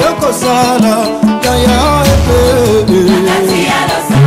nakosala kaya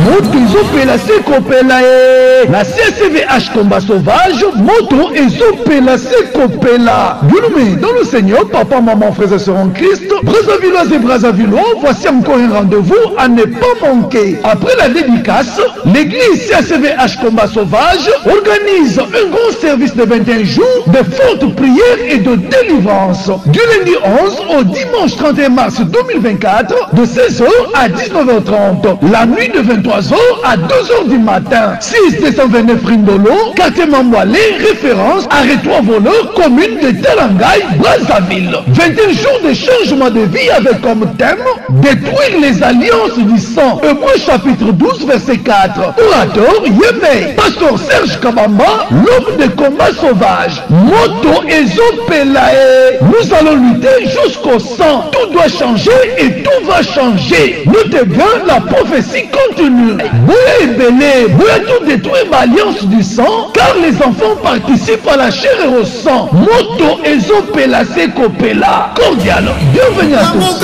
moto ezopela se kopela e na CCVH Combat Sauvage, moto ezopela se kopela. Bien-aimés dans le Seigneur, papa, maman, frères et sœurs en Christ, Brazzavillois et Brazzavillois, voici encore un rendez-vous à ne pas manquer. Après la dédicace, l'église CCVH Combat Sauvage organise un grand service de 21 jours de fortes prières et de délivrance du lundi 11 au dimanche 31 mars 2024 de 16h à 19h30. La nuit de 23h à 2h du matin. 6229 Rindolo, quartier Mamboualé, référence arrêt-toi voleur, commune de Telangay, Brazzaville. 21 jours de changement de vie avec comme thème détruire les alliances du sang. Hébreux chapitre 12 verset 4. Orateur Yémé, pasteur Serge Kabamba, l'homme de combat sauvage. Moto Ezopelae. Nous allons lutter jusqu'au sang. Tout doit changer et tout va changer. Notez bien, la prophétie continue. Bouya Ebele, Bouya tout détruire l'alliance du sang, car les enfants participent à la chair et au sang. Moto Ezopela Sekopela. Cordial, bienvenue à tous.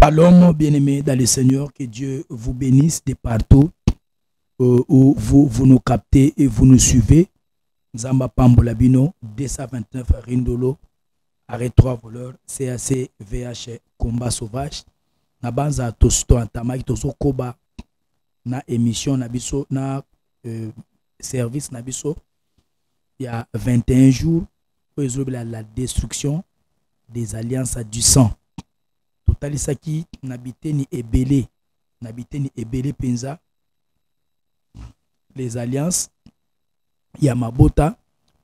Shalom, bien-aimés dans le Seigneur, que Dieu vous bénisse de partout où vous nous captez et vous nous suivez. Zamba Pambolabino, 229 Rindolo, arrêt 3 voleurs, CAC VH Combat Sauvage. Nabanza Tosto Antamaki Toso Koba, na émission Nabiso, na service Nabiso. Il y a 21 jours, la destruction des alliances du sang. Totalisaki n'habité ni ebele penza les alliances Yamabota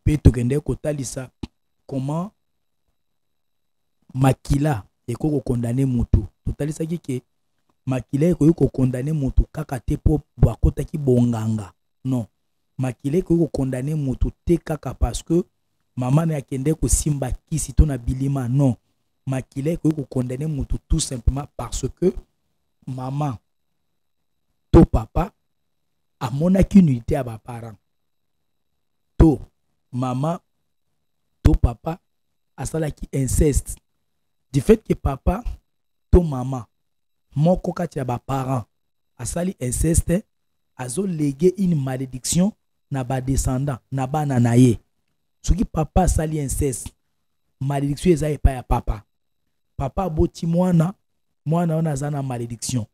pe tokende kotalisa comment makila eko condamner mutu. Totalisaki ke makila eko condamner mutu kaka te po bakota ki bonganga. Non, makila eko condamner mutu te kaka parce que maman na kende ko simba kisi to na bilima. Non, makila ko condamner mutu tout simplement parce que maman to papa a monaki unité à ba parents. To maman to papa a sala ki inceste. Du fait que papa to maman moko kati ya ba parents a sali inceste, azo légué une malédiction na ba descendant na ba nanaye. Soki papa sali inceste, malédiction eza epa ya papa. Papa boti mwana wana zana malédiction.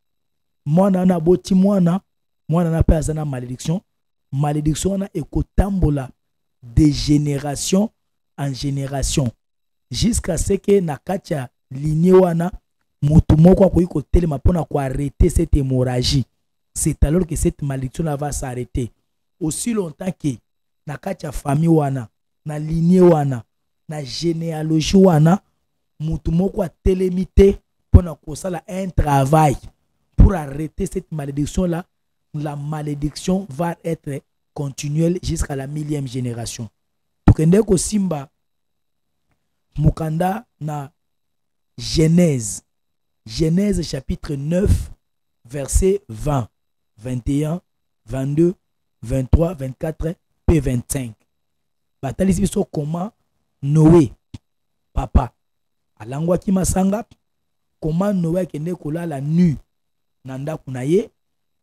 Mwana wana boti mwana na pe zana malédiction. Malédiction wana ekotambola de génération en génération jusqu'à ce que na katia lignée wana mutu moko akoki kotelema pona ko arrêter cette hémorragie. C'est alors que cette malédiction va s'arrêter. Aussi longtemps que na katia famille wana, na lignée wana, na généalogie wana, mutu moko a télémité pour un travail pour arrêter cette malédiction là. La malédiction va être continuelle jusqu'à la 1000e génération. Tukende ko simba mukanda na Genèse chapitre 9 verset 20, 21, 22, 23, 24 et 25. Batalisi biso comment Noé papa alangwa ki masanga, comment Noé kende kolala nu nanda kunaye,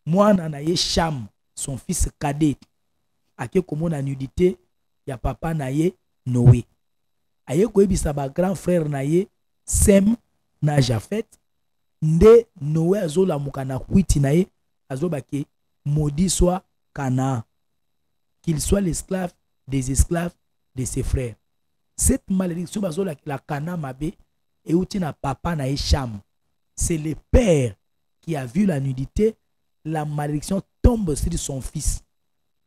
mwana na ye Cham son fils cadet ake komona nudité ya papa na ye Noé. Aye koyebisa ba grand frère na ye Sem na Jafet, nde Noé azola mukana kwiti na ye azoba ke maudit soit Canaan, qu'il soit l'esclave des esclaves de ses frères. Cette malédiction bazola la Canaan mabe et outi na papa na ye Cham. C'est le père qui a vu la nudité, la malédiction tombe sur son fils.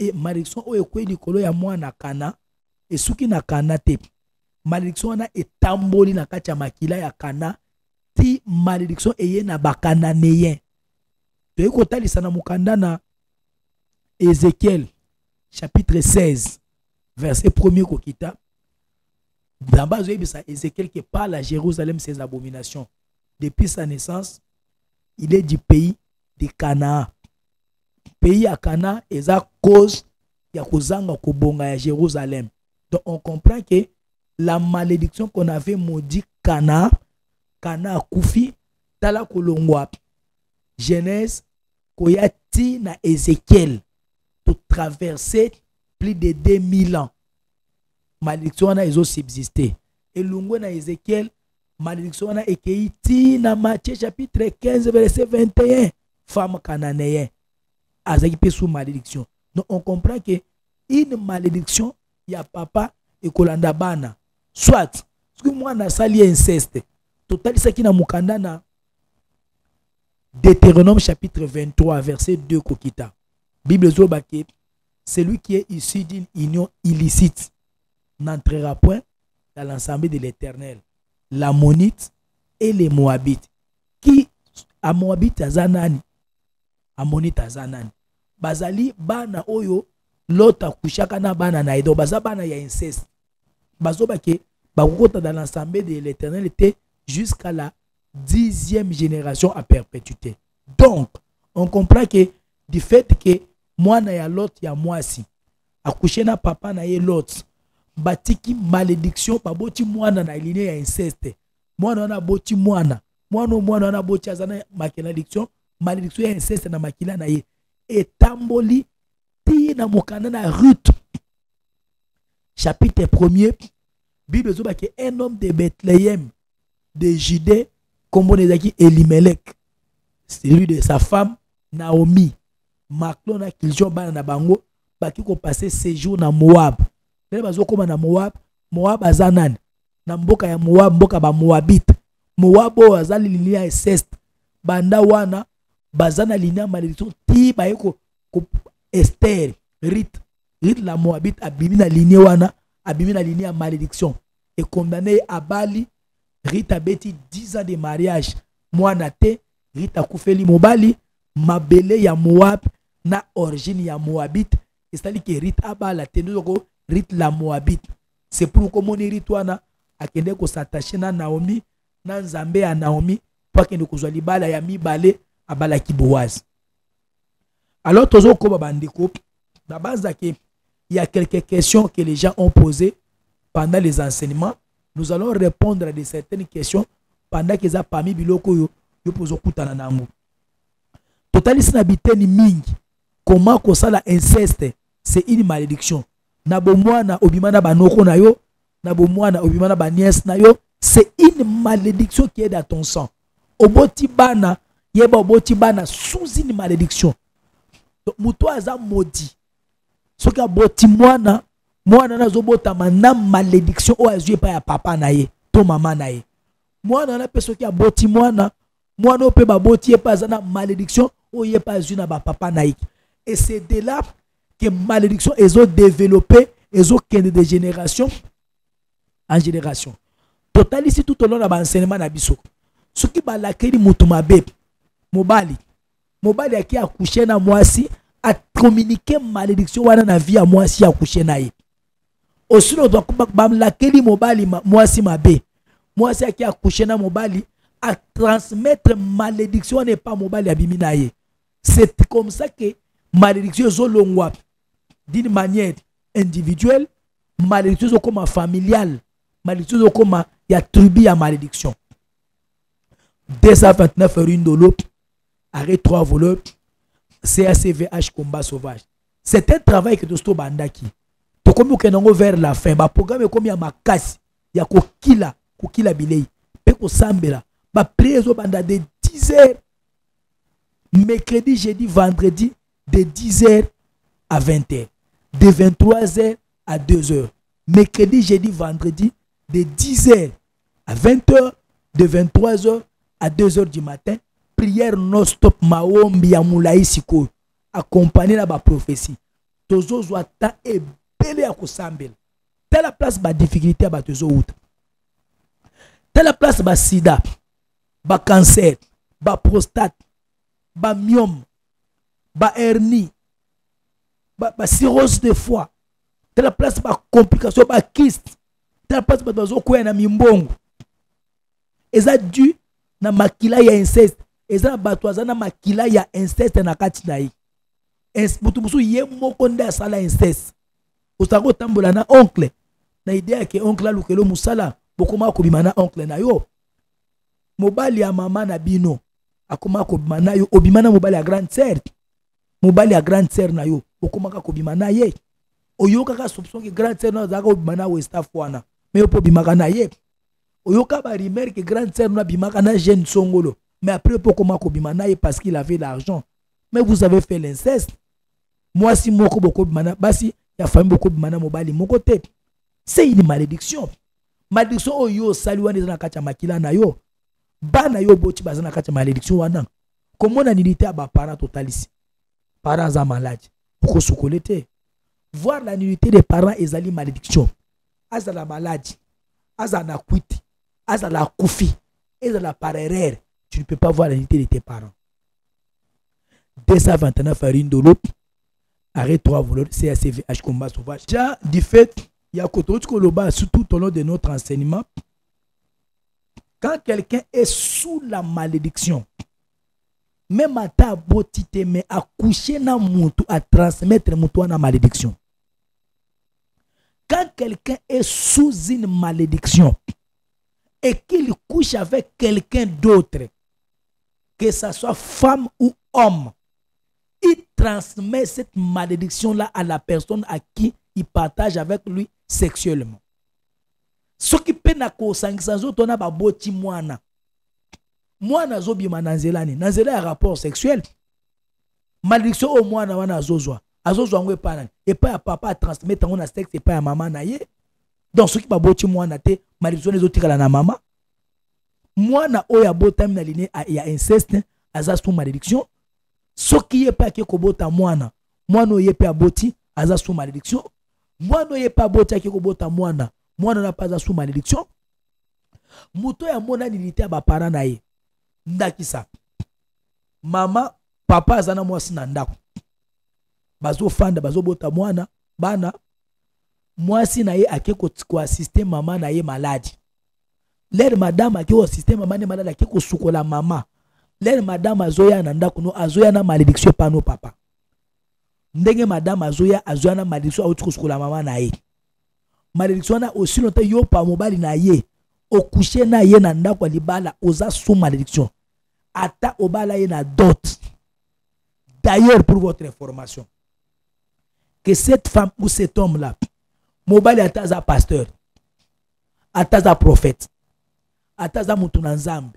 Et malédiction o ekwe likolo ya mwana Kana et suki na Kana te. Malédiction na etamboli na kati ya makila ya Kana ti malédiction eye na bakananéen. To ekotalisa na mukanda na Ézéchiel chapitre 16 verset 1er kokita. Dans bas Ézéchiel qui parle à Jérusalem ses abominations. Depuis sa naissance, il est du pays de Canaan. Pays à Canaan est à cause de kozanga kobonga à Jérusalem. Donc on comprend que la malédiction qu'on avait maudit Canaan, Canaan Koufi, Tala Kolongwa, Genèse, Koyati na Ézéchiel, tout traverser plus de 2000 ans. Malédiction a ils ont subsisté. Et l'ungo na Ézéchiel, malédiction a écrit na Matthieu chapitre 15 verset 21. Femme cananéenne. Azaki pe sous malédiction. Donc on comprend que une malédiction, il y a papa et kolanda bana. Soit, ce que moi na sali inceste. Total ça qui na mukanda na Deutéronome chapitre 23 verset 2 kokita. Bible zobake, celui qui est issu d'une union illicite n'entrera point dans l'ensemble de l'Éternel. L'Ammonite et les Moabites. Qui a Moabite azanani? Ammonite azanani. Bazali bana oyo lota kushaka na bana na edo baza bana ya inceste. Bazobake bakokota dans l'ensemble de l'Éternel était jusqu'à la 10e génération à perpétuité. Donc, on comprend que du fait que moi na ya lot ya mwasi accouché na papa na ye lot batiki malédiction baboti mwana na lignée ya inceste mwana na boti mwana na boti azana malédiction ya inceste na makila na ye etamboli ti na mokanda na Ruth chapitre 1er Bible zoba que un homme de Bethléem de Judée comme on est Elimelech, celui de sa femme Naomi Maclon a kiljo bana na bango baki ko passer séjour na Moab. Les bazo koma na Moab azanan na mboka ya Moab, mboka ba Moabite. Moab o azali linia inceste. Banda wana bazana linia malédiction ti ba yeko ko Esther Rit la Moabite abimi na linia wana, abimi na linia malédiction et condamné à Bali. Rit a beti 10 ans de mariage. Mwana te Rit a koufeli mobali mabele ya Moab na origine ya Moabite. C'est-à-dire que Rit abala tenoko Rit la Moabite. C'est pour comment Rit wana akende ko s'attacher na Naomi na nzambe ya Naomi pour akende ko zwa libala ya mibale abala ki Boaz. Alors tozo ko bandeko na base il y a quelques questions que les gens ont posées pendant les enseignements. Nous allons répondre à certaines questions pendant qu'ils ont parmi biloko yo pozo kutana nango. Totalis na biteni mingi. Comment que ça la inceste, c'est une malédiction. Na bomwana obimana banoko na yo, na bomwana obimana ba nièce na yo, c'est une malédiction qui est dans ton sang. Oboti bana, yeba oboti bana sous une malédiction. Donc muto aza maudit. Soki aboti mwana na zobota na malédiction o azue pa ya papa na ye, to mama na ye. Mwana na pe soki aboti mwana ope baboti pa zana malédiction o ye pa azue na ba papa na ye. Et c'est de là que malédiction est développée, est de génération en génération. Total ici tout au long de l'enseignement na biso. Ce qui va l'accueillir mutumabe, mobali a qui a couché na mwasi a communiqué malédiction wana na vie à mwasi a couché na ye. Aussi on doit l'accueillir mobali mwasi mabe. Mwasi a qui a couché na mobali a transmettre malédiction n'est pas mobali abimi na ye. C'est comme ça que malédiction zolongwa d'une manière individuelle, malédiction comme familiale, malédiction comme il y a tribu à malédiction. 229 Rindolo, arrêt 3 voleurs, CACVH combat sauvage. C'est un travail que tu bandaki. To comme que nango vers la fin, ba programme comme ya makasi, ya kokila bilei, pe ko sambela, ba prezo banda de 10 heures. Mercredi, jeudi, vendredi de 10h à 20h, de 23h à 2h. Mercredi, jeudi, vendredi, de 10h à 20h, de 23h à 2h du matin. Prière non-stop, maombi ya moulaï siko, accompagné la prophétie. Tozo zoata et belé à kosambel. Telle la place ba difficulté à tozo outa. Telle la place ba sida, ba cancer, ba prostate, ba myome, ba hernie, ba cirrhose de foie, de la place ba complication, ba kyste, ta pas bazo ko na mimbongo eza dû na makila ya inceste eza bato azana makila ya inceste na kati na ye mutu musu ye moko nde asala inceste osako tambola na oncle na idea ke oncle alukelo musala bokoma kobima na oncle na yo mobali ya mama na bino akoma kobima na yo obima na mobali ya grande sœur mobali ya grande sœur na yo okoma ka kobima na ye oyoka ka soupçon ke grande sœur na zaka obima na West Afwana mais opo bimaka na ye oyoka ba rumeur que grande sœur na bimaka na jeune songolo mais après pour comment kobima na ye parce qu'il avait l'argent mais vous avez fait l'inceste moi si moko boko bimana basi ya famille boko bimana mobali moko te c'est une malédiction oyo sali wana na kacha makila na yo bana yo boti bazana kacha malédiction wana komona nilité ya ba parents totalisi parents za malade pour sokolete voir la nullité des parents ezali malédiction azala maladie azana kwiti azala kufi ezala par erreur tu ne peux pas voir la nullité de tes parents 229 farine de l'eau arrête 3 voleurs CACVH combat sauvage déjà du fait il y a Koloba surtout au long de notre enseignement quand quelqu'un est sous la malédiction même à ta beauté mais à coucher na mutu à transmettre mutu na malédiction quand quelqu'un est sous une malédiction et qu'il couche avec quelqu'un d'autre que ça soit femme ou homme il transmet cette malédiction là à la personne à qui il partage avec lui sexuellement ce qui peut na ko sangisa zoto na ba boti mwana zo bima nanzelani nanzela ya rapport sexuel malédiction au mwana wana azozwa ngwe pana et pas ya papa transmettre on a sexe et pas ya maman na ye donc ce qui ba boti mwana te malédiction les autres na mama mwana oya botam na liné ya inceste aza sous malédiction ce qui est pas ke kobota mwana oye pe aboti aza sous malédiction mwana oye pa bota ke kobota mwana na pas sous malédiction muto ya mona nilité ba parents na ye ndakisa mama papa azana mwasi na ndako bazo fanda bazo bota mwana bana mwasi na ye ake ko assister mama na ye malade l'air madame ake ko assister mama ne malade ake ko sukola mama l'air madame azoya na ndako no azoya na malédiction pa no papa ndenge madame azoya na malédiction auti ko sukola mama na ye malédiction na aussi longtemps yo pa mobali na ye okuche na ye na ndako libala oza sous malédiction ata obala ye na dot. D'ailleurs pour votre information que cette femme ou cet homme là mobali ataza pasteur ataza prophète ataza mutu na nzambe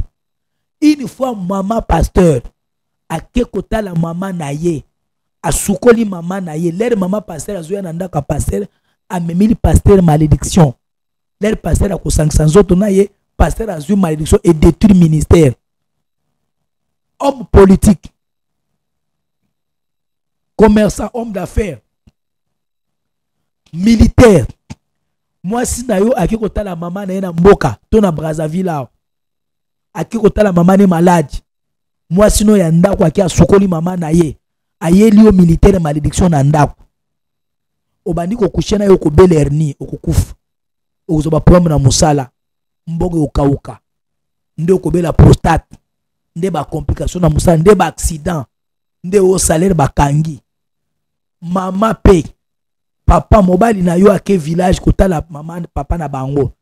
une fois maman pasteur ake kotala maman na ye asukoli maman na ye l'air maman pasteur azoya na ndako pasteur amemili pasteur malédiction l'air pasteur akosangisa nzoto na ye pasteur azui malédiction et détruit ministère homme politique commerçant homme d'affaires militaire mwasi na yo aki kotala mama na ye na mboka to na Brazzaville awo aki kotala mama ne malade mwasi no ya ndako aki asukoli mama na ye ayeli yo militaire malédiction na ndako obandi kokushe na yo kobele hernie okokufa okozoba problème na musala mbogo okauka nde okobela prostate nde ba complication na musala nde ba accident nde o salaire bakangi mama pe papa mobali na yo ake village kotala mama papa na bango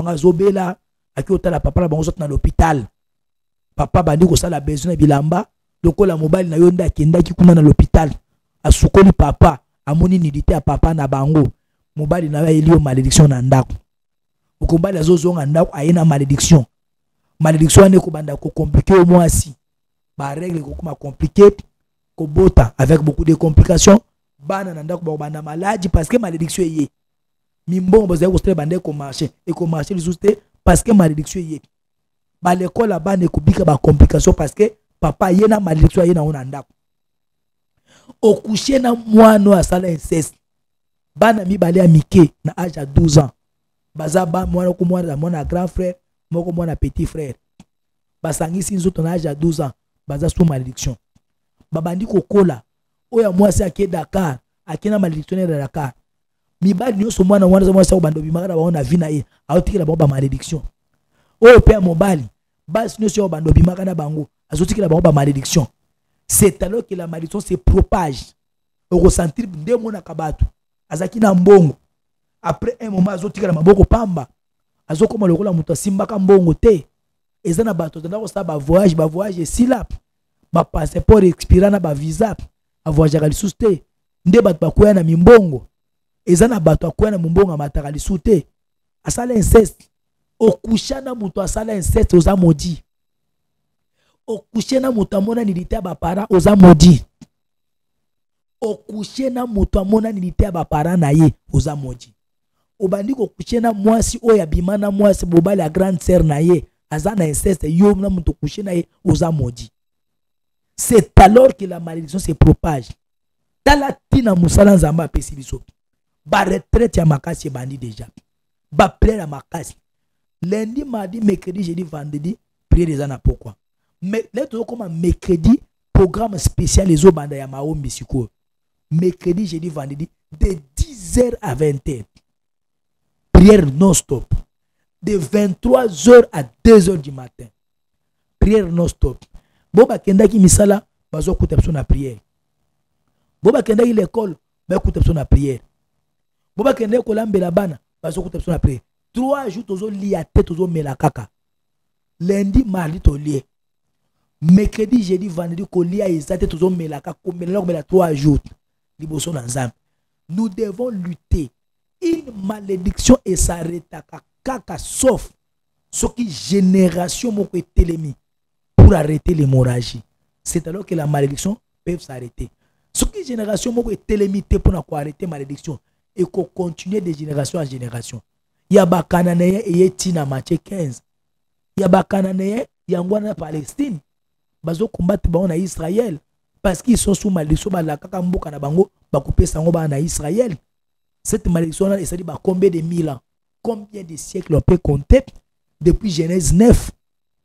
azobela ake kotala papa na bango zot na l'hôpital papa bandi ko sala besoin na bilamba lokola mobali na yo nda kendaki kuna na l'hôpital asukoli papa amoni nidité ya papa na bango mobali na yo elio malédiction na ndako okombali azozonga ndako ayena malédiction ne ko banda ko compliquer au mwasi ba règle ko kuma compliqué ko bota avec beaucoup de complications bana na ndako ba banda maladie parce que malédiction yé mimbongo bazali ko stre bande ko marcher et ko marcher les autres parce que malédiction yé ba l'école la bana ko bika ba complication parce que papa yena malédiction yena ona ndako au coucher na mwana asala inceste bana mibale ya mike na âge à 12 ans baza ba mwana ko mwana grand frère moko mwana petit frère basangisi nzoto na âge à 12 ans baza sous malédiction babandi kokola oya mwasi ake Dakar akena malédiction na Dakar mibali nyonso mwana wana mwasi bando bimaka na baona vie na ye aotikela bango ba malédiction oyo pe mobali basi nyonso bando bimaka na bango azotikela bango ba malédiction. C'est alors que la malédiction se propage au ressentir de mona kabatu azaki na mbongo après un moment azotikela maboko pamba azokoma lokola muto asimbaka mbongo te ezana bato tanda ko sa ba voyage sila ba passeport expira na ba visa a voyage à l'isouté nde bato bakoya na mimbongo ezana bato akoya na mbongo mataka l'isouté asala inceste okushana muto asala inceste oza maudit okushena muto amona nilité ba para oza maudit okushena muto amona nilité ba para na ye oza maudit obandi ko kushena mwasi oya bimana mwasi bobali ya grande sœur na ye azana inceste yo na muto kushena ye oza maudit. C'est alors que la malédiction se propage. Dans la tina musala nzamba pesi biso. Ba retraite ya makasi bandi déjà. Ba prière ya makasi. Lundi, mardi, mercredi, jeudi, vendredi, prière des ana pourquoi. Mais là tout comme mercredi programme spécial les obanda ya maombi siko. Mercredi, jeudi, vendredi de 10h à 20h. Prière non-stop. De 23h à 2h du matin. Prière non-stop. Boba kendaki misala, bazo kuta na prière. Boba kendaki l'école, ba kuta na prière. Boba kendaki kolambela bana, bazo kuta na prière. 3 jours tozo lia tête tozo mela kaka. Lundi, mardi to lié. Mercredi, jeudi, vendredi ko lia ezate tozo mela kaka, ko mela 3 jours. Liboso na nzambe. Nous devons lutter. Une malédiction et s'arrête kaka sauf ce qui génération moko etelemi pour arrêter l'hémorragie. C'est alors que la malédiction peut s'arrêter. Ce qui génération moko etelemi te pour arrêter malédiction et qu'on continue de génération en génération. Il y a bakananéen et tina Matthieu 15. Il y a bakananéen yangwana Palestine. Bazo combattre ba na Israël parce qu'ils sont sous malédiction ba la kaka mboka na bango ba couper sango ba na Israël. Cette malédiction là, ça dit combien de mille ans, combien de siècles on peut compter depuis Genèse 9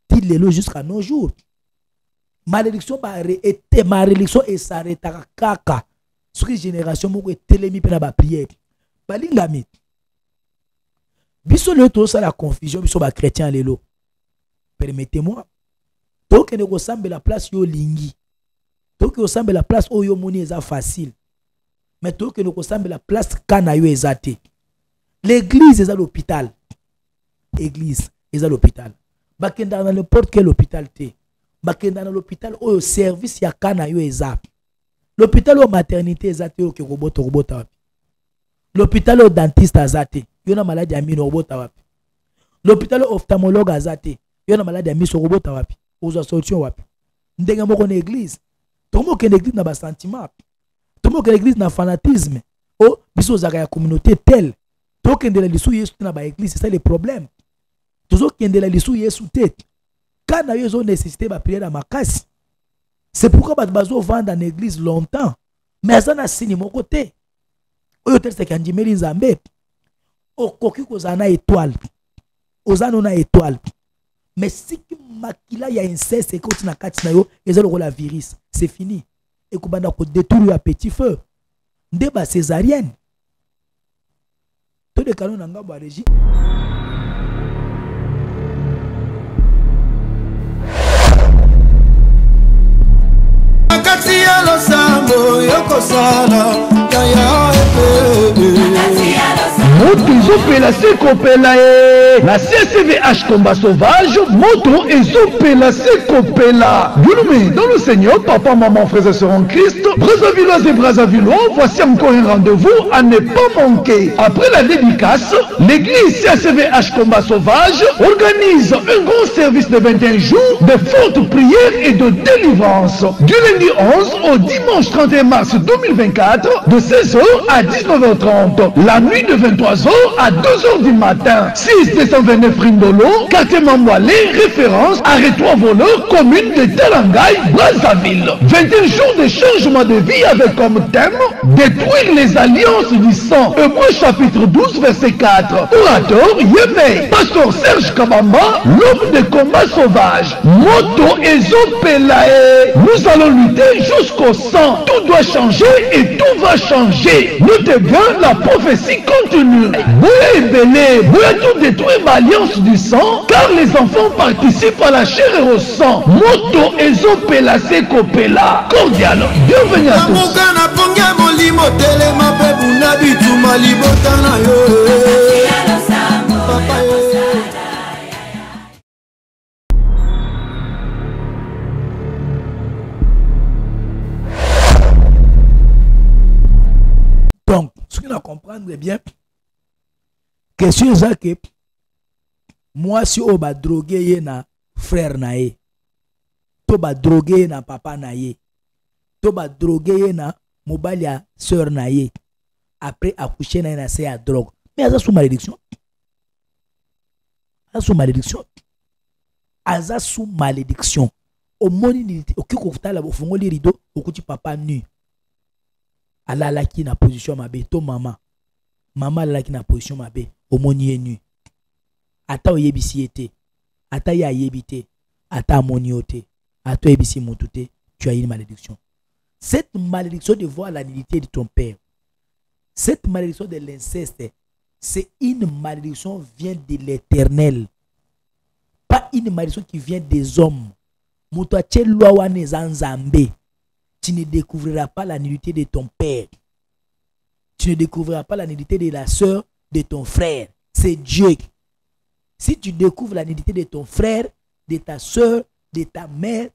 till jusqu'à nos jours. Malédiction était malédiction et s'arrête à kaka. Ce que génération moko telemi pe na ba prière. Balingami. Biso le to ça la confusion biso ba chrétien lelo. Permettez-moi. Donc ne ressemble la place yo lingi. Donc ressemble la place oyo moni eza facile. Mais tout que nous ressemble la place Kanayo ezate. L'église est à l'hôpital. Église est à l'hôpital. Bakenda dans n'importe quel hôpital té. Bakenda dans l'hôpital au service ya Kanayo ezate. L'hôpital au maternité ezate au robota wapi. L'hôpital au dentiste azate. Yona maladie ya mino robota wapi. L'hôpital au ophtalmologue azate. Yona maladie ya miso robota wapi. Ozo solution wapi. Ndenge moko na église. Tomo ke l'église na ba sentiment. Tout le monde l'église n'a fanatisme. Oh, biso zaka ya communauté telle. Tout le monde lisu Yesu na ba église, c'est ça le problème. Tout le monde lisu Yesu tête. Quand na yo nécessité ba prière à makasi. C'est pourquoi ba bazo vendre en église longtemps. Mais ça na sini mon côté. Oyo tel c'est kandi meli nzambe. Okoki kozana étoile. Ozana na étoile. Mais si makila ya inceste et continue na kati na yo, ezalo la virus, c'est fini. Et qu'on a détruit à petit feu. Débat césarienne. Tout le canons n'anga ba régie. Akati ya lo sambo yoko sala ya moto ezopela se kopela ye na CCVH combat sauvage moto ezopela se kopela Gouloumé dans le Seigneur papa maman frères et sœurs en Christ Brazzavillois et Brazzavillois voici encore un rendez-vous à ne pas manquer. Après la dédicace, l'église CCVH combat sauvage organise un grand service de 21 jours de fortes prières et de délivrance du lundi 11 au dimanche 31 mars 2024 de 16h à 19h30, la nuit de 23h à 2h du matin. 6 229 Rindolo, quartier Mamoualé, référence arrêt-toi voleur, commune de Telangay, Brazzaville. 21 jours de changement de vie avec comme thème détruire les alliances du sang. Hébreux chapitre 12 verset 4. Orateur Yémé, pasteur Serge Kabamba, l'homme de combat sauvage. Moto Ezopelae. Nous allons lutter jusqu'au sang. Tout doit changer et tout va changer. Notez bien, la prophétie continue. Bouya et Belé, Bouya tout détruire l'alliance du sang, car les enfants participent à la chair et au sang. Moto Ezopela Sekopela. Cordial, bienvenue à tous. Donc, ce qu'il a comprendre bien, question est que moi, si on va droguer na frère nae, to va droguer na papa nae, to va droguer na mobile ya sœur nae, après accoucher na c'est à drogue. Mais ça sous malédiction. Ça sous malédiction. Ça sous malédiction. Au moni au kikofuta la fongo li rideau, au kuti papa nu. Ala la ki na position mabe to mama. Mama la ki na position mabe, au moni nu. Ata oyebisi ete. Ata ya yebite. Ata moni ote. Ata oyebisi motute, tu as une malédiction. Cette malédiction de voir la nudité de ton père. Cette malédiction de l'inceste, c'est une malédiction qui vient de l'Éternel. Pas une malédiction qui vient des hommes. Tu ne découvriras pas la nudité de ton père. Tu ne découvriras pas la nudité de la sœur de ton frère. C'est Dieu. Si tu découvres la nudité de ton frère, de ta sœur, de ta mère,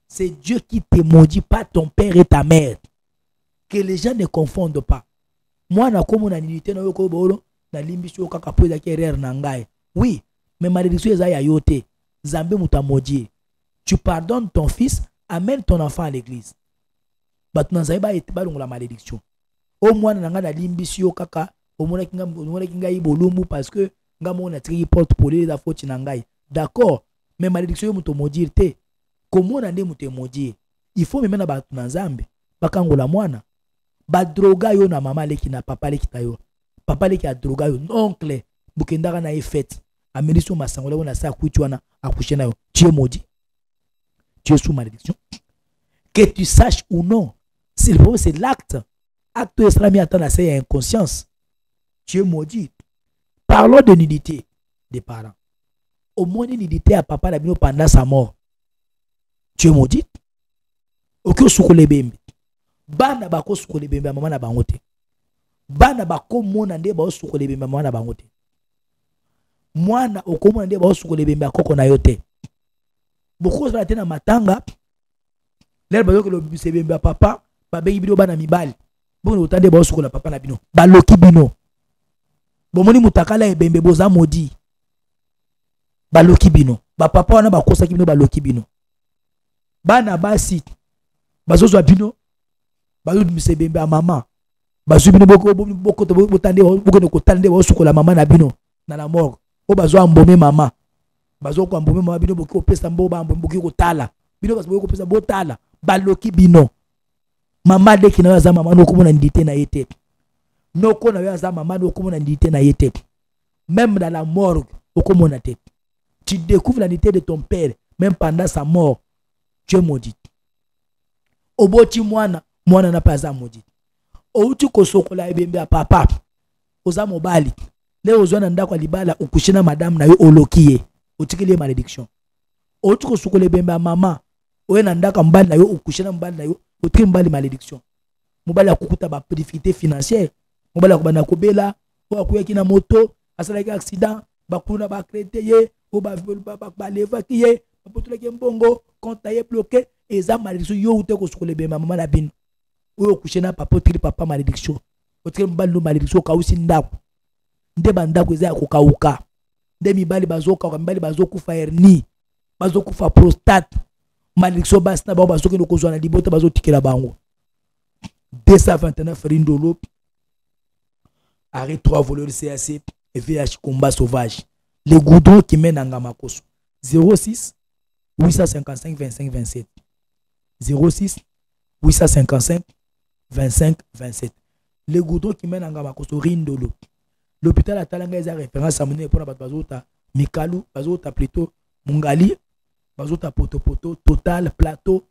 c'est Dieu qui te maudit, pas ton père et ta mère. Que les gens ne confondent pas. Moi, na comme na nudité na yoko bolo, na limbishi yo kaka po ezaki erreur na ngai. Oui, mais malédiction eza ya yote. Zambe muta maudit. Tu pardonnes ton fils, amène ton enfant à l'église. Batu na zaiba etiba la malédiction. Au moins na nga na limbishi yo kaka, au moins kinga ibolumbu parce que nga mo na tri porte pour les affaires na ngai. D'accord, mais malédiction yo muto maudire te. Comment on a des maudits? Il faut même na nzambe bakangola mwana ba droga yo na mama leki na papa leki tayo papa leki a droga yo oncle bukendaka na fête ameliso masangola na sa kuitwana akuche na yo, tu es maudit, tu es sous malédiction. Que tu saches ou non, c'est l'acte islamique attend c'est inconscience, tu es maudit. Parlons de nudité des parents. Au moins nudité à papa la bino pendant sa mort, tu es maudit. Oko sukole bembe. Bana bako sukole bembe mama na bangote. Bana bako mona nde ba sukole bembe mama na bangote. Mwana oko mona nde ba sukole bembe akoko na yote. Boko sala tena matanga. Lelo bazoko lo bise bembe papa, ba bengi bino bana mibali. Bono otande ba sukola papa na bino. Ba loki bino. Bomoni mutakala e bembe boza modi. Ba loki bino. Ba papa wana ba kosa bino ba loki bino. Bana basi bazozwa bino bazo mise bembe a mama bazo bino boko to botande boko no kotande ba sukola mama na bino na la mort o bazo ambome mama bazo ko ambome mama bino boko pesa mbo ba ambome boko tala bino bazo boko pesa botala baloki bino mama de kina za mama no komona ndité na yete no ko na za mama no komona ndité na yete même dans la morgue o komona te. Tu découvres la nudité de ton père même pendant sa mort. Tu es maudit. Oboti mwana na pas maudit. Outi kosokola ebembe a papa. Oza mobali. Le ozwana ndako libala ukushina madame na yo olokiye. Otikile malédiction. Outi kosokola ebembe a mama. Oye na ndaka mbali na yo ukushina mbali na yo. Otikile mbali malédiction. Mobali akukuta ba difficulté financière. Mobali akubana kobela. O akuyaki na moto. Asalaki accident. Bakuna ba crédité ye. O ba leva kiye. Bapotulaki mbongo. Quand tu es bloqué, et ça malédiction, yo ou te ko sukole be maman na bin. Ou coucher na papa tri papa malédiction. O tri mbalo malédiction ka usi ndako. Nde bandako eza ko kauka. Nde mibali bazoka ka mibali bazokufa hernie. Bazokufa prostate. Malédiction bas na ba bazoke no kozwa na libota bazotikela bango. 229 Rindolo. Arrêt 3 voleurs CAC. VH combat sauvage. Les goudrons qui mènent à Ngamakoso. 06 855 25 27. 06 855 25 27. Les goudrons qui mènent à Ngamakoso Rindolo. L'hôpital à Talanga est référence à mener pour la Bazota, Mikalu, Bazota plutôt, Mungali, Bazota Poto, Total, Plateau,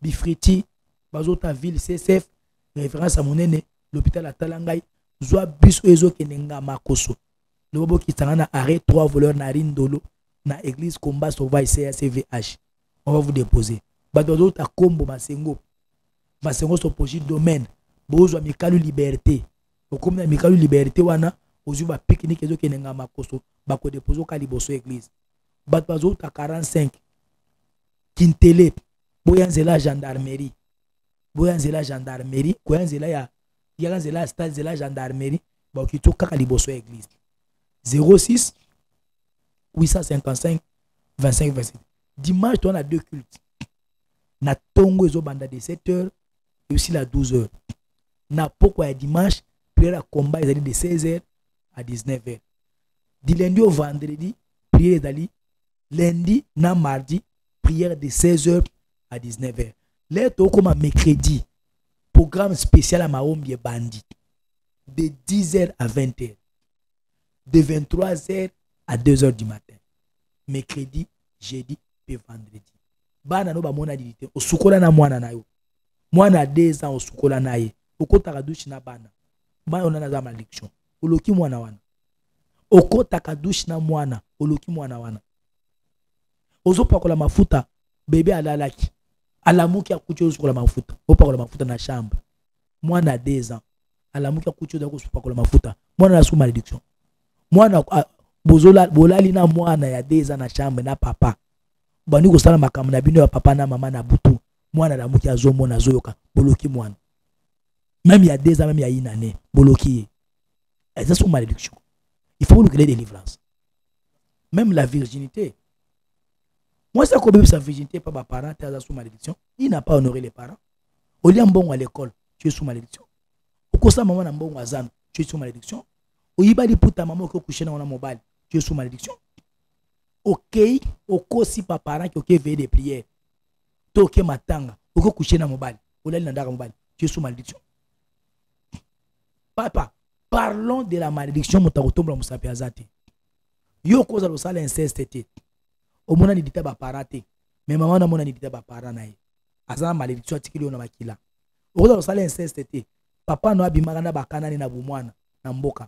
Bifriti, Bazota Ville, CSF, référence à mon l'hôpital à Talanga, Zoa Biso Ezo Kenenga Makoso. Le bobo qui s'en a arrêt 3 voleurs na Rindolo, na église combat sauvage CACVH. On va vous déposer. Bazota Kombo Masengo. Masengo so projet domaine. Bozo Mikalu Liberté. Au comme na Mikalu Liberté wana. Ozuba pique-nique ezo kenenga makoso bako depozo ka liboso église bat bazo ta 45 Kintele boyanzela gendarmerie koyanzela ya yanzela stade zela gendarmerie ba kitoka ka liboso église 06 855 25 27. Dimanche on a deux cultes na tongo ezo banda de 7h et aussi la 12h na poko ya dimanche prière à combat ezali de 16h à 19h. Du lundi au vendredi, prière d'Ali. Lundi, na mardi, prière de 16h à 19h. Là, comme mercredi, programme spécial à Mahombi Bandit. De 10h à 20h. De 23h à 2h du matin. Mercredi, jeudi et vendredi. Bana no ba mona dilité. O sukola na mwana na yo. Mwana 2 ans o sukola na ye. Okota kadushi na bana. Bana ona na za malédiction. Oloki mwana wana. Okota kadushi na mwana. Oloki mwana wana. Ozo pakola mafuta. Bebe alalaki. Alamuki akucho ozo pakola mafuta. Opakola mafuta na chambre. Mwana 2 ans. Alamuki akucho ozo pakola mafuta. Mwana na sous malédiction. Mwana bozola bolali na mwana ya 2 ans na chambre na papa. Bani ko sala makambo na bino ya papa na mama na butu. Mwana alamuki azomona zoyoka. Boloki mwana. Même il y a 2 ans, même il y a une année. Boloki. C'est sous malédiction. Il faut nous créer des délivrances. Même la virginité. Moi, ça comme sa virginité, pas ma parent, tu es sous malédiction. Il n'a pas honoré les parents. Au lieu bon à l'école, tu es sous malédiction. Au cours maman n'a bon à Zan, tu es sous malédiction. Au Ibali pour ta maman qui est couchée dans la mobile, tu es sous malédiction. Ok, au cours si pas parent qui est veillé des prières. Tu es ok matanga, au cours couché dans la mobile, au lieu dans la mobile, tu es sous malédiction. Papa. Parlons de la malédiction motakotomba musapi azate. Yo koza lo sala inceste te. O mona ni dita ba parate. Mais maman na mona ni dita ba parana ye. Azana malédiction atikili ona makila. O koza lo sala inceste te. Papa no abimaka na bakana ni na bumwana na mboka.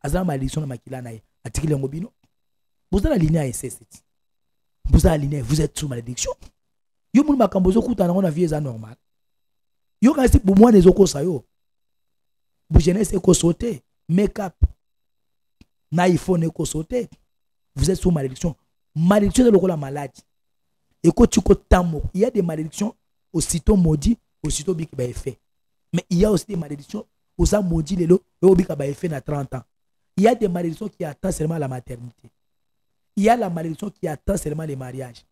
Azana malédiction na makila na ye. Atikili ngobino. Vous avez la ligne à inceste. Vous avez la ligne, vous êtes sous malédiction. Yo mona makambozo kutana ona vie za normal. Yo kasi bumwana ezoko sayo. Vous jeunesse éco sauté, make-up, na iPhone éco sauté. Vous êtes sous malédiction. Malédiction de la maladie. Éco tuko tamo. Il y a des malédictions aussitôt maudit, aussitôt bik ba effet. Mais il y a aussi des malédictions aussitôt maudit lelo, et bik ba effet na 30 ans. Il y a des malédictions qui attendent seulement la maternité. Il y a la malédiction qui attend seulement les mariages.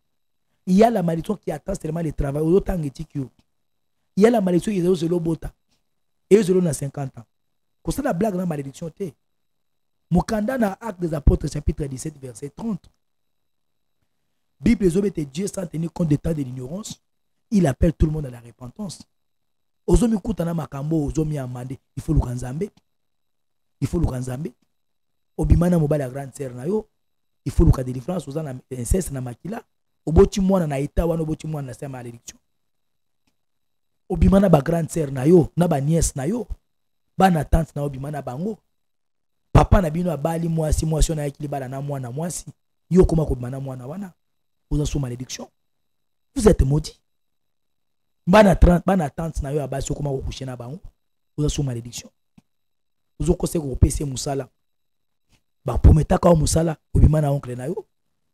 Il y a la malédiction qui attend seulement les travaux. Il y a la malédiction qui est au bota. Et ils ont 50 ans. Pour ça, la blague dans la malédiction, c'est Moukanda dans Actes des Apôtres, chapitre 17, verset 30. Bible, les hommes étaient Dieu sans tenir compte des temps de l'ignorance. Il appelle tout le monde à la repentance. Aux hommes écoutent un makambo, aux hommes amandé. Il faut le kanzambe. Il faut le kanzambe. Obimana mobile la grande sœur nayo. Il faut le cas de délivrance aux hommes inceste na makila. Oboti mwana na ita wana oboti mwana na sa malédiction. Obimana ba grande sœur na yo, na ba nièce na yo, ba na tante na obimana bango. Papa na bino abali mwasi na yakili bala na mwana mwasi. Yo koma ko bimana mwana wana. Vous êtes sous malédiction. Vous êtes maudit. Ba na tante na yo abali so koma ko coucher na bango. Vous êtes sous malédiction. Vous okose ko pese musala. Ba prometa ka musala obimana oncle na yo.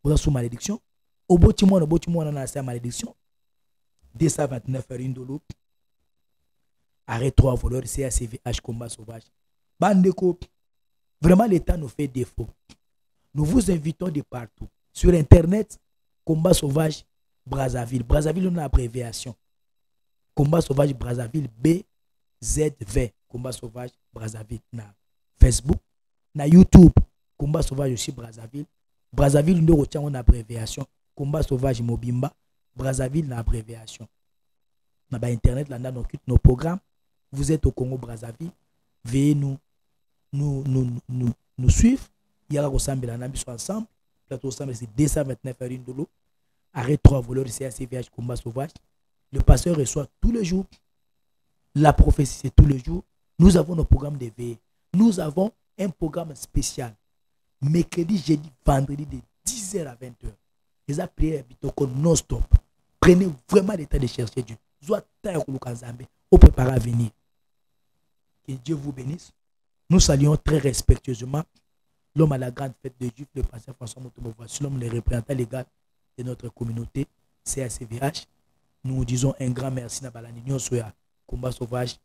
Vous êtes sous malédiction. Oboti mwana na sa malédiction. 229 Rindolo. Arrêt 3 voleurs, CACVH, combat sauvage. Bandeko, vraiment l'État nous fait défaut. Nous vous invitons de partout. Sur Internet, combat sauvage Brazzaville. Brazzaville, on a abréviation. Combat sauvage Brazzaville, BZV. Combat sauvage Brazzaville. Na Facebook, na YouTube. Combat Sauvage aussi Brazzaville. Brazzaville, nous retenons une abréviation. Combat Sauvage Mobimba. Brazzaville, une abréviation. On a Internet, là, on occupe nos programmes. Vous êtes au Congo Brazzaville. Veuillez nous suivre. Il y a ensemble, ensemble. Plateau ensemble, c'est 229 Farine de l'eau. Arrêt 3 voleurs, CACVH Combat Sauvage. Le pasteur reçoit tous les jours. La prophétie, c'est tous les jours. Nous avons nos programmes de veille. Nous avons un programme spécial. Mercredi, jeudi, vendredi, de 10h à 20h. Les prières non-stop. Prenez vraiment le temps de chercher Dieu. Au préparer à venir. Que Dieu vous bénisse. Nous saluons très respectueusement l'homme à la grande fête de Dieu, le pasteur François Motomovoa, l'homme le représentant légal de notre communauté, CACVH. Nous disons un grand merci à Balanignon Soya, Combat Sauvage,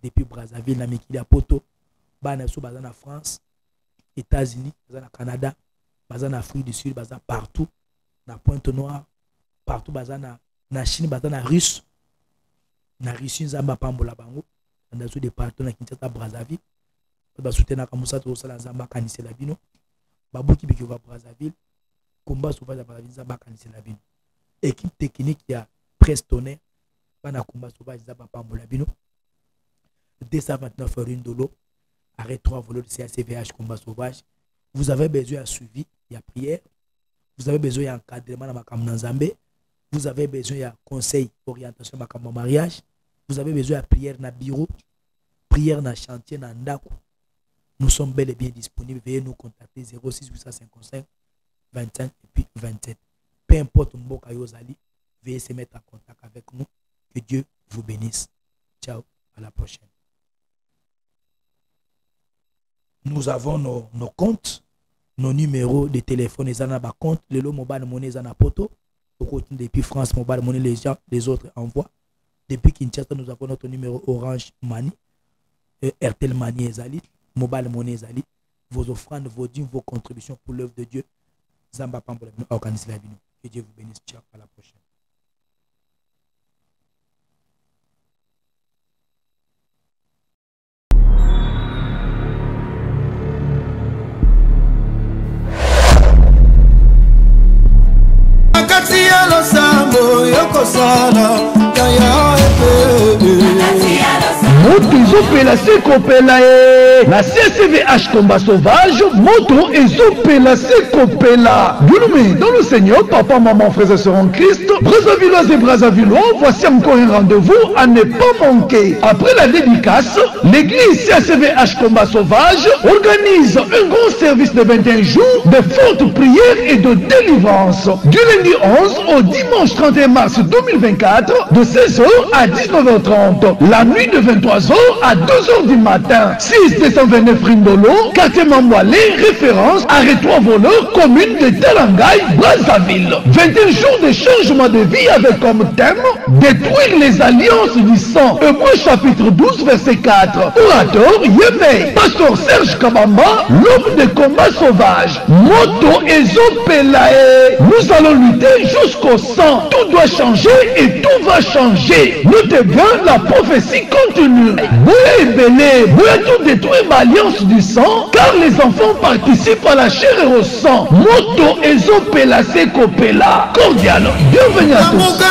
depuis Brazzaville, Namikili à Poto, Banassou, Bazan en France, États-Unis, Bazan au Canada, Bazan en Afrique du Sud, Bazan partout, dans Pointe-Noire, partout, Bazan en Chine, Bazan en Russe, na Russie, Zamba Pambola Bango, dans des partout, dans Kinshasa, Brazzaville. Soutenir comme ça tout ça la Zamba Kanissé la bino Babouki Biki va Brazzaville Combat Sauvage à Brazzaville Zamba Kanissé la bino équipe technique il y a Prestonner bana Combat Sauvage Zamba Pambola bino 229 Farine de l'eau arrêt 3 voleurs de CACVH Combat Sauvage. Vous avez besoin de suivi, il y a prière, vous avez besoin d'encadrement dans Makam Nanzambe, vous avez besoin de conseil orientation Makam mariage, vous avez besoin de prière dans bureau, prière dans chantier dans Ndako. Nous sommes bel et bien disponibles. Veuillez nous contacter 06 855 25 et puis 27. Peu importe Mboka Yozali, veuillez se mettre en contact avec nous. Que Dieu vous bénisse. Ciao, à la prochaine. Nous avons nos comptes, nos numéros de téléphone, les anaba compte, le lot mobile monnaie zana poto. Depuis France, mobile monnaie, les autres envoient. Depuis Kinshasa, nous avons notre numéro Orange Money, RTL Money et Zali. Mobile Monnaie Zali, vos offrandes, vos dîmes, vos contributions pour l'œuvre de Dieu. Zamba Pambola, organisez la vie. Que Dieu vous bénisse. Ciao, à la prochaine. Moto ezopela se kopela e na CCVH Combat Sauvage, moto ezopela se kopela. Bien-aimés dans le Seigneur, papa, maman, frères et sœurs en Christ, Brazzavillois et Brazzavillois, voici encore un rendez-vous à ne pas manquer. Après la dédicace, l'église CCVH Combat Sauvage organise un grand service de 21 jours de fortes prières et de délivrance. Du lundi 11 au dimanche 31 mars 2024, de 16h à 19h30. La nuit de 23h à 2h du matin. 6229 Rindolo, quartier Mamboalé, référence arrêt-toi voleur, commune de Telangaï, Brazzaville. 21 jours de changement de vie avec comme thème détruire les alliances du sang. Hébreux chapitre 12 verset 4. Orateur Yémé, pasteur Serge Kabamba, l'homme de combat sauvage. Moto Ezopelae. Nous allons lutter jusqu'au sang. Tout doit changer et tout va changer. Notez bien, la prophétie continue. Boué Belé, Boué tout détruire l'alliance du sang, car les enfants participent à la chair et au sang. Moto Ezopela Sekopela. Cordial, bienvenue à tous.